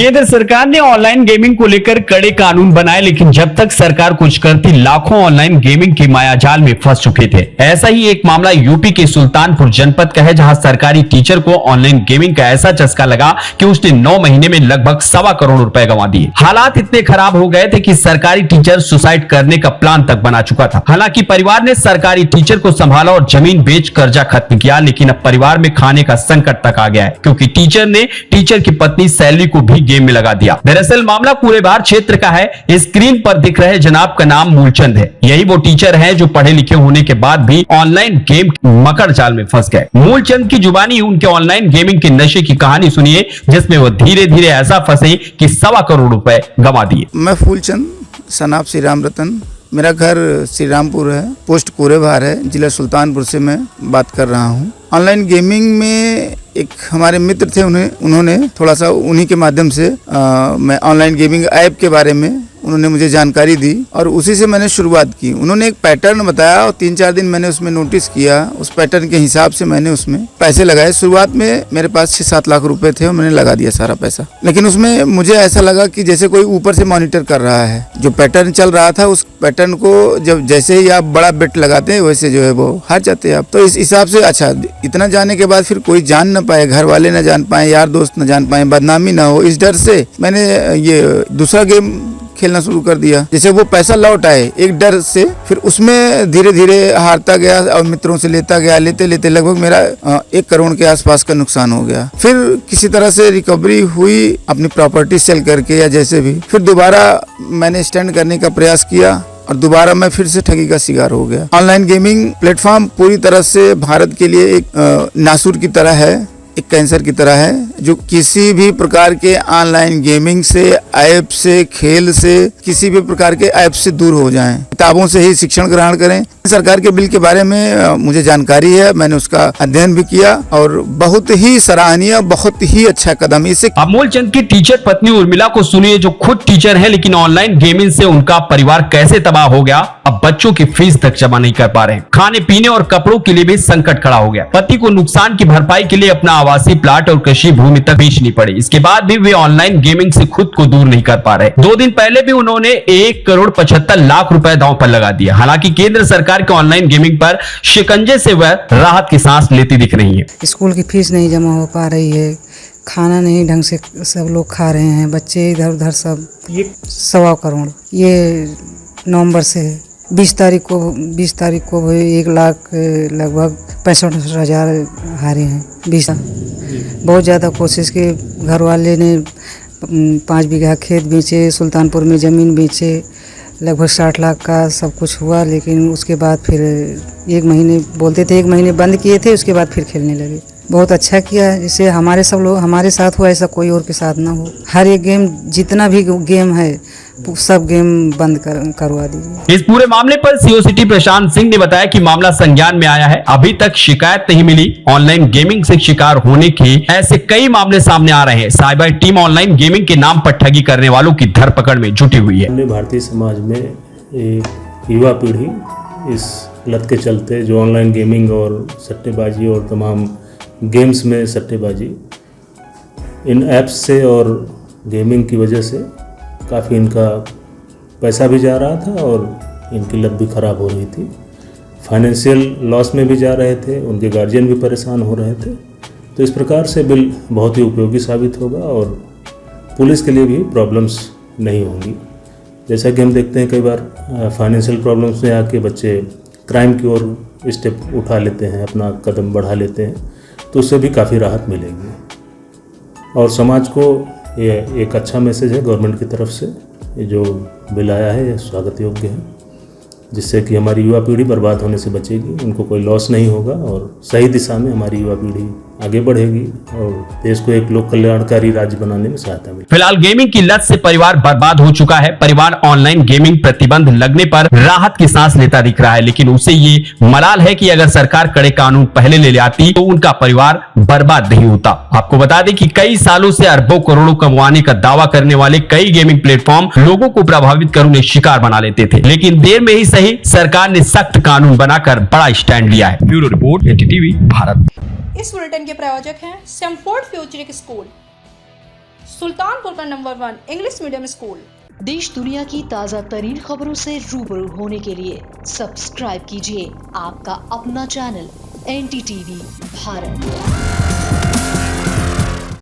केंद्र सरकार ने ऑनलाइन गेमिंग को लेकर कड़े कानून बनाए, लेकिन जब तक सरकार कुछ करती लाखों ऑनलाइन गेमिंग के मायाजाल में फंस चुके थे। ऐसा ही एक मामला यूपी के सुल्तानपुर जनपद का है, जहां सरकारी टीचर को ऑनलाइन गेमिंग का ऐसा चस्का लगा कि उसने 9 महीने में लगभग 1.25 करोड़ रुपए गंवा दिए। हालात इतने खराब हो गए थे कि सरकारी टीचर सुसाइड करने का प्लान तक बना चुका था। हालांकि परिवार ने सरकारी टीचर को संभाला और जमीन बेच कर्जा खत्म किया, लेकिन अब परिवार में खाने का संकट तक आ गया है, क्योंकि टीचर ने टीचर की पत्नी सैलरी को भी गेम में लगा दिया। दरअसल मामला कूड़ेबार क्षेत्र का है। स्क्रीन पर दिख रहे जनाब का नाम मूलचंद है। यही वो टीचर हैं जो पढ़े लिखे होने के बाद भी ऑनलाइन गेम मकड़ जाल में फंस गए। मूलचंद की जुबानी उनके ऑनलाइन गेमिंग के नशे की कहानी सुनिए, जिसमें वो धीरे धीरे ऐसा फंसे कि 1.25 करोड़ रुपए गंवा दिए। मैं फूलचंद सनाब श्री राम रतन, मेरा घर श्री रामपुर है, पोस्ट कूड़ेबार है, जिला सुल्तानपुर से मैं बात कर रहा हूँ। ऑनलाइन गेमिंग में एक हमारे मित्र थे, उन्होंने थोड़ा सा उन्हीं के माध्यम से मैं ऑनलाइन गेमिंग ऐप के बारे में उन्होंने मुझे जानकारी दी और उसी से मैंने शुरुआत की। उन्होंने एक पैटर्न बताया और 3-4 दिन मैंने उसमें नोटिस किया। उस पैटर्न के हिसाब से मैंने उसमें पैसे लगाए। शुरुआत में मेरे पास 6-7 लाख रुपए थे और मैंने लगा दिया सारा पैसा। लेकिन उसमें मुझे ऐसा लगा कि जैसे कोई ऊपर से मॉनिटर कर रहा है। जो पैटर्न चल रहा था, उस पैटर्न को जब जैसे ही आप बड़ा बेट लगाते हैं वैसे जो है वो हार जाते हैं आप। तो इस हिसाब से अच्छा, इतना जाने के बाद फिर कोई जान न पाए, घर वाले न जान पाए, यार दोस्त न जान पाए, बदनामी ना हो, इस डर से मैंने ये दूसरा गेम खेलना शुरू कर दिया। जैसे वो पैसा लौट आए एक डर से, फिर उसमें धीरे धीरे हारता गया और मित्रों से लेता गया। लेते लेते लगभग मेरा 1 करोड़ के आसपास का नुकसान हो गया। फिर किसी तरह से रिकवरी हुई अपनी प्रॉपर्टी सेल करके या जैसे भी। फिर दोबारा मैंने स्टैंड करने का प्रयास किया और दोबारा मैं फिर से ठगी का शिकार हो गया। ऑनलाइन गेमिंग प्लेटफॉर्म पूरी तरह से भारत के लिए एक नासूर की तरह है, एक कैंसर की तरह है, जो किसी भी प्रकार के ऑनलाइन गेमिंग से, ऐप से, खेल से, किसी भी प्रकार के ऐप से दूर हो जाएं। किताबों से ही शिक्षण ग्रहण करें। सरकार के बिल के बारे में मुझे जानकारी है, मैंने उसका अध्ययन भी किया और बहुत ही सराहनीय, बहुत ही अच्छा कदम इसे। अब मूलचंद की टीचर पत्नी उर्मिला को सुनिए, जो खुद टीचर है, लेकिन ऑनलाइन गेमिंग से उनका परिवार कैसे तबाह हो गया। अब बच्चों की फीस तक जमा नहीं कर पा रहे, खाने पीने और कपड़ों के लिए भी संकट खड़ा हो गया। पति को नुकसान की भरपाई के लिए अपना आवासीय प्लाट और कृषि भूमि तक बेचनी पड़ी। इसके बाद भी वे ऑनलाइन गेमिंग से खुद को दूर नहीं कर पा रहे। 2 दिन पहले भी उन्होंने 1 करोड़ 75 लाख रुपए दांव पर लगा दिया। हालांकि केंद्र सरकार के ऑनलाइन गेमिंग पर शिकंजे से वह राहत की सांस लेती दिख रही है। स्कूल की फीस नहीं जमा हो पा रही है, खाना नहीं ढंग से सब लोग खा रहे हैं, बच्चे इधर उधर सब। ये 1.25 करोड़ ये नवंबर से है। 20 तारीख को 1 लाख लगभग 65,000 हारे हैं। 20 बहुत ज़्यादा कोशिश की। घर वाले ने 5 बीघा खेत बेचे, सुल्तानपुर में ज़मीन बेचे, लगभग 60 लाख का सब कुछ हुआ। लेकिन उसके बाद फिर 1 महीने बोलते थे, 1 महीने बंद किए थे, उसके बाद फिर खेलने लगे। बहुत अच्छा किया, जैसे हमारे सब लोग हमारे साथ हुआ, ऐसा कोई और के साथ ना हो। हर एक गेम, जितना भी गेम है सब गेम बंद करवा दीजिए। इस पूरे मामले पर सीओ सिटी प्रशांत सिंह ने बताया कि मामला संज्ञान में आया है। अभी तक शिकायत नहीं मिली। ऑनलाइन गेमिंग से शिकार होने के ऐसे कई मामले सामने आ रहे हैं। साइबर टीम ऑनलाइन गेमिंग के नाम पर ठगी करने वालों की धरपकड़ में जुटी हुई है। भारतीय समाज में एक युवा पीढ़ी इस लत के चलते, जो ऑनलाइन गेमिंग और सट्टेबाजी और तमाम गेम्स में सट्टेबाजी, इन ऐप्स से और गेमिंग की वजह से काफ़ी इनका पैसा भी जा रहा था और इनकी लत भी ख़राब हो रही थी। फाइनेंशियल लॉस में भी जा रहे थे, उनके गार्जियन भी परेशान हो रहे थे। तो इस प्रकार से बिल बहुत ही उपयोगी साबित होगा और पुलिस के लिए भी प्रॉब्लम्स नहीं होंगी। जैसा कि हम देखते हैं कई बार फाइनेंशियल प्रॉब्लम्स में आके बच्चे क्राइम की ओर स्टेप उठा लेते हैं, अपना कदम बढ़ा लेते हैं, तो उससे भी काफ़ी राहत मिलेगी। और समाज को ये एक अच्छा मैसेज है गवर्नमेंट की तरफ से। ये जो बिल आया है ये स्वागत योग्य है, जिससे कि हमारी युवा पीढ़ी बर्बाद होने से बचेगी, उनको कोई लॉस नहीं होगा और सही दिशा में हमारी युवा पीढ़ी आगे बढ़ेगी और देश को एक लोक कल्याणकारी राज्य बनाने में सहायता मिलेगी। फिलहाल गेमिंग की लत से परिवार बर्बाद हो चुका है। परिवार ऑनलाइन गेमिंग प्रतिबंध लगने पर राहत की सांस लेता दिख रहा है, लेकिन उसे ये मलाल है कि अगर सरकार कड़े कानून पहले ले आती तो उनका परिवार बर्बाद नहीं होता। आपको बता दें कि कई सालों से अरबों करोड़ों कमाने का दावा करने वाले कई गेमिंग प्लेटफॉर्म लोगों को प्रभावित कर उन्हें शिकार बना लेते थे, लेकिन देर में ही सही सरकार ने सख्त कानून बनाकर बड़ा स्टैंड लिया है। Bureau report, NDTV Bharat. इस बुलेटिन के प्रायोजक हैं सैमफोर्ड फ्यूचरिक स्कूल। सुल्तानपुर का नंबर 1 इंग्लिश मीडियम स्कूल। देश दुनिया की ताज़ा तरीन खबरों से रूबरू होने के लिए सब्सक्राइब कीजिए आपका अपना चैनल NDTV भारत।